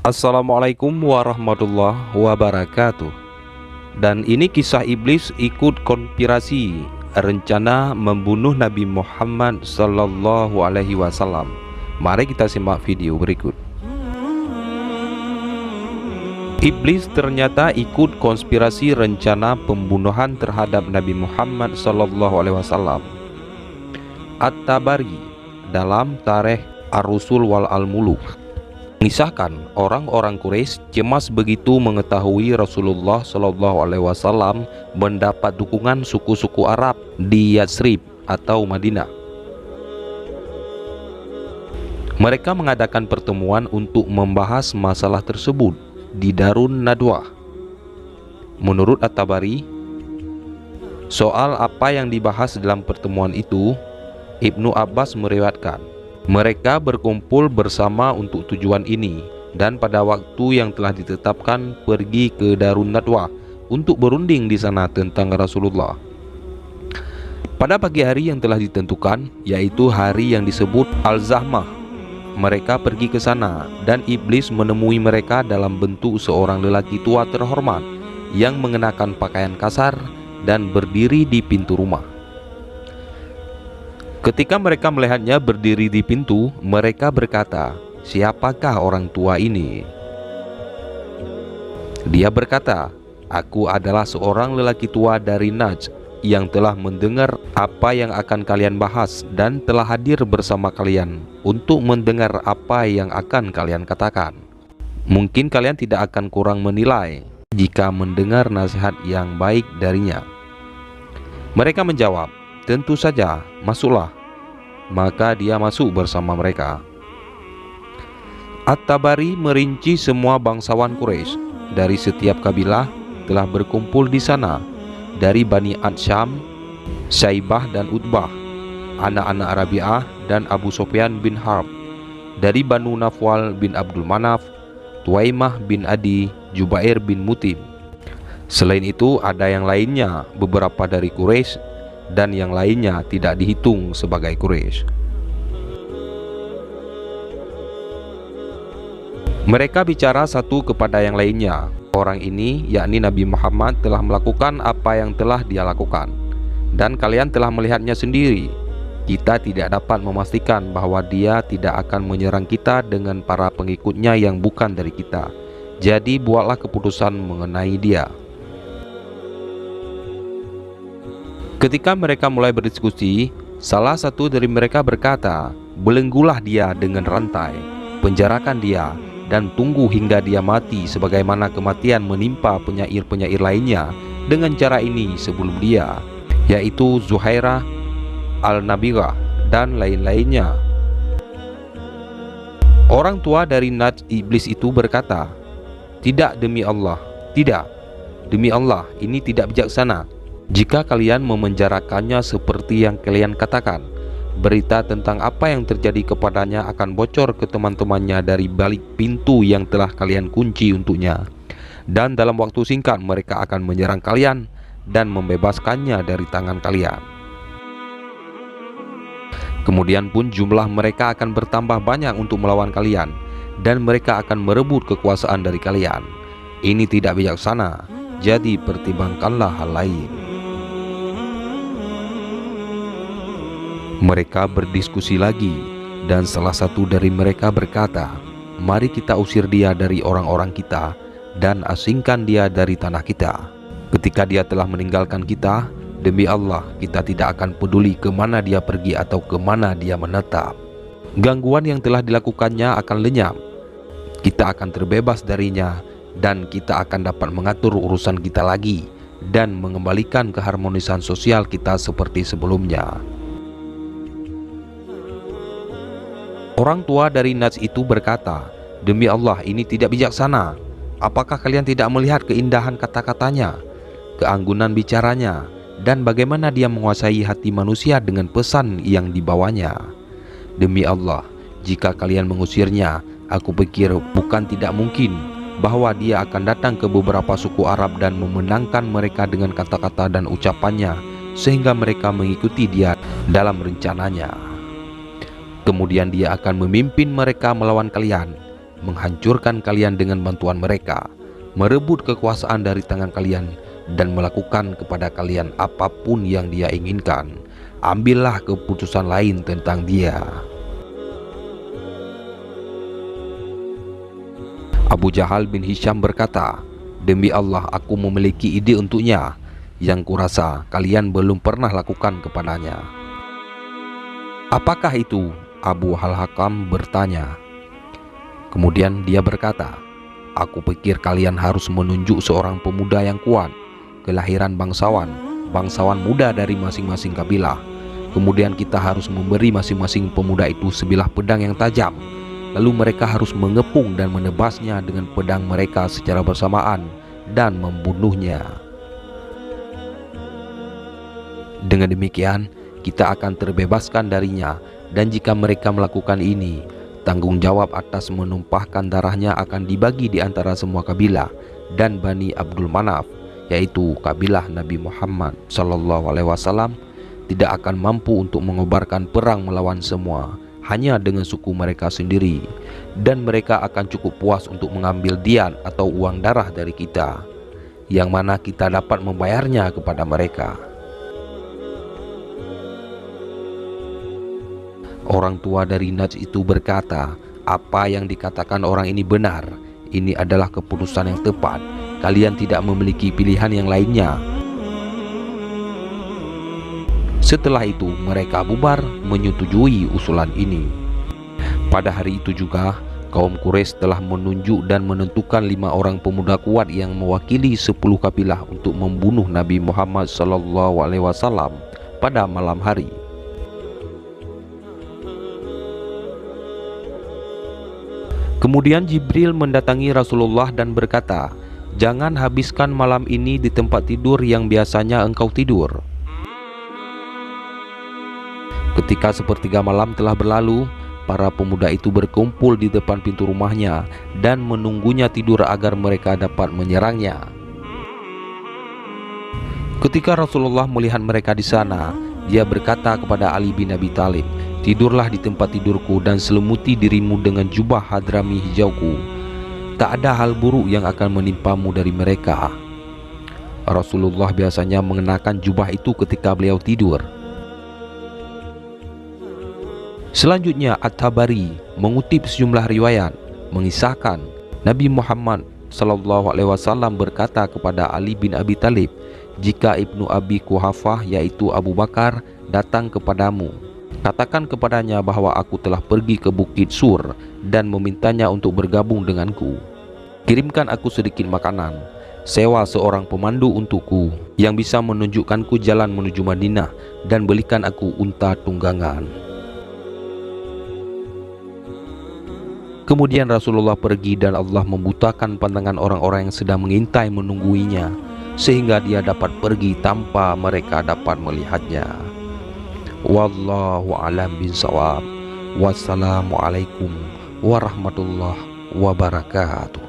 Assalamualaikum warahmatullahi wabarakatuh. Dan ini kisah iblis ikut konspirasi rencana membunuh Nabi Muhammad Sallallahu Alaihi Wasallam. Mari kita simak video berikut. Iblis ternyata ikut konspirasi rencana pembunuhan terhadap Nabi Muhammad Sallallahu Alaihi Wasallam. At-Tabari dalam Tarikh Ar-Rusul wal Al-Muluk mengisahkan orang-orang Quraisy cemas begitu mengetahui Rasulullah Shallallahu Alaihi Wasallam mendapat dukungan suku-suku Arab di Yatsrib atau Madinah. Mereka mengadakan pertemuan untuk membahas masalah tersebut di Darun Nadwah. Menurut At-Tabari, soal apa yang dibahas dalam pertemuan itu, Ibnu Abbas meriwayatkan, mereka berkumpul bersama untuk tujuan ini dan pada waktu yang telah ditetapkan pergi ke Darun Nadwah untuk berunding di sana tentang Rasulullah. Pada pagi hari yang telah ditentukan, yaitu hari yang disebut Al-Zahmah, mereka pergi ke sana dan iblis menemui mereka dalam bentuk seorang lelaki tua terhormat yang mengenakan pakaian kasar dan berdiri di pintu rumah. Ketika mereka melihatnya berdiri di pintu, mereka berkata, "Siapakah orang tua ini?" Dia berkata, "Aku adalah seorang lelaki tua dari Najd yang telah mendengar apa yang akan kalian bahas dan telah hadir bersama kalian untuk mendengar apa yang akan kalian katakan. Mungkin kalian tidak akan kurang menilai jika mendengar nasihat yang baik darinya." Mereka menjawab, "Tentu saja, masuklah." Maka dia masuk bersama mereka. At-Tabari merinci semua bangsawan Quraisy dari setiap kabilah telah berkumpul di sana, dari Bani Adsyam, Syaibah dan Utbah, anak-anak Rabi'ah dan Abu Sufyan bin Harb, dari Banu Nafwal bin Abdul Manaf, Tuaimah bin Adi, Jubair bin Mutim. Selain itu ada yang lainnya, beberapa dari Quraisy dan yang lainnya tidak dihitung sebagai Quraisy. Mereka bicara satu kepada yang lainnya. Orang ini, yakni Nabi Muhammad, telah melakukan apa yang telah dia lakukan, dan kalian telah melihatnya sendiri. Kita tidak dapat memastikan bahwa dia tidak akan menyerang kita dengan para pengikutnya yang bukan dari kita. Jadi buatlah keputusan mengenai dia. Ketika mereka mulai berdiskusi, salah satu dari mereka berkata, "Belenggulah dia dengan rantai, penjarakan dia, dan tunggu hingga dia mati sebagaimana kematian menimpa penyair-penyair lainnya dengan cara ini sebelum dia, yaitu Zuhairah, Al-Nabirah, dan lain-lainnya." Orang tua dari Najd iblis itu berkata, "Tidak, demi Allah, tidak. Demi Allah, ini tidak bijaksana. Jika kalian memenjarakannya seperti yang kalian katakan, berita tentang apa yang terjadi kepadanya akan bocor ke teman-temannya dari balik pintu yang telah kalian kunci untuknya. Dan dalam waktu singkat mereka akan menyerang kalian dan membebaskannya dari tangan kalian. Kemudian pun jumlah mereka akan bertambah banyak untuk melawan kalian, dan mereka akan merebut kekuasaan dari kalian. Ini tidak bijaksana, jadi pertimbangkanlah hal lain." Mereka berdiskusi lagi, dan salah satu dari mereka berkata, "Mari kita usir dia dari orang-orang kita dan asingkan dia dari tanah kita. Ketika dia telah meninggalkan kita, demi Allah kita tidak akan peduli kemana dia pergi atau kemana dia menetap. Gangguan yang telah dilakukannya akan lenyap. Kita akan terbebas darinya dan kita akan dapat mengatur urusan kita lagi dan mengembalikan keharmonisan sosial kita seperti sebelumnya." Orang tua dari Najd itu berkata, "Demi Allah, ini tidak bijaksana. Apakah kalian tidak melihat keindahan kata-katanya, keanggunan bicaranya, dan bagaimana dia menguasai hati manusia dengan pesan yang dibawanya? Demi Allah, jika kalian mengusirnya, aku pikir bukan tidak mungkin bahwa dia akan datang ke beberapa suku Arab dan memenangkan mereka dengan kata-kata dan ucapannya, sehingga mereka mengikuti dia dalam rencananya. Kemudian dia akan memimpin mereka melawan kalian, menghancurkan kalian dengan bantuan mereka, merebut kekuasaan dari tangan kalian, dan melakukan kepada kalian apapun yang dia inginkan. Ambillah keputusan lain tentang dia. Abu Jahal bin Hisham berkata, "Demi Allah, aku memiliki ide untuknya yang kurasa kalian belum pernah lakukan kepadanya." "Apakah itu?" Abu Al-Hakam bertanya. Kemudian dia berkata, "Aku pikir kalian harus menunjuk seorang pemuda yang kuat, kelahiran bangsawan muda dari masing-masing kabilah. Kemudian kita harus memberi masing-masing pemuda itu sebilah pedang yang tajam. Lalu mereka harus mengepung dan menebasnya dengan pedang mereka secara bersamaan dan membunuhnya. Dengan demikian, kita akan terbebaskan darinya, dan jika mereka melakukan ini, tanggung jawab atas menumpahkan darahnya akan dibagi di antara semua kabilah dan Bani Abdul Manaf, yaitu kabilah Nabi Muhammad SAW, tidak akan mampu untuk mengobarkan perang melawan semua, hanya dengan suku mereka sendiri, dan mereka akan cukup puas untuk mengambil diat atau uang darah dari kita, yang mana kita dapat membayarnya kepada mereka." Orang tua dari Najj itu berkata, "Apa yang dikatakan orang ini benar. Ini adalah keputusan yang tepat. Kalian tidak memiliki pilihan yang lainnya." Setelah itu mereka bubar menyetujui usulan ini. Pada hari itu juga kaum Quraisy telah menunjuk dan menentukan 5 orang pemuda kuat yang mewakili 10 kabilah untuk membunuh Nabi Muhammad SAW pada malam hari. Kemudian Jibril mendatangi Rasulullah dan berkata, "Jangan habiskan malam ini di tempat tidur yang biasanya engkau tidur." Ketika sepertiga malam telah berlalu, para pemuda itu berkumpul di depan pintu rumahnya dan menunggunya tidur agar mereka dapat menyerangnya. Ketika Rasulullah melihat mereka di sana, dia berkata kepada Ali bin Abi Thalib, "Tidurlah di tempat tidurku dan selimuti dirimu dengan jubah hadrami hijauku. Tak ada hal buruk yang akan menimpamu dari mereka." Rasulullah biasanya mengenakan jubah itu ketika beliau tidur. Selanjutnya At-Tabari mengutip sejumlah riwayat mengisahkan Nabi Muhammad SAW berkata kepada Ali bin Abi Thalib, "Jika Ibnu Abi Quhafah yaitu Abu Bakar datang kepadamu, katakan kepadanya bahwa aku telah pergi ke Bukit Sur dan memintanya untuk bergabung denganku. Kirimkan aku sedikit makanan, sewa seorang pemandu untukku yang bisa menunjukkanku jalan menuju Madinah, dan belikan aku unta tunggangan." Kemudian Rasulullah pergi dan Allah membutakan pandangan orang-orang yang sedang mengintai menungguinya, sehingga dia dapat pergi tanpa mereka dapat melihatnya. Wallahu a'lam bishawab. Wassalamualaikum warahmatullahi wabarakatuh.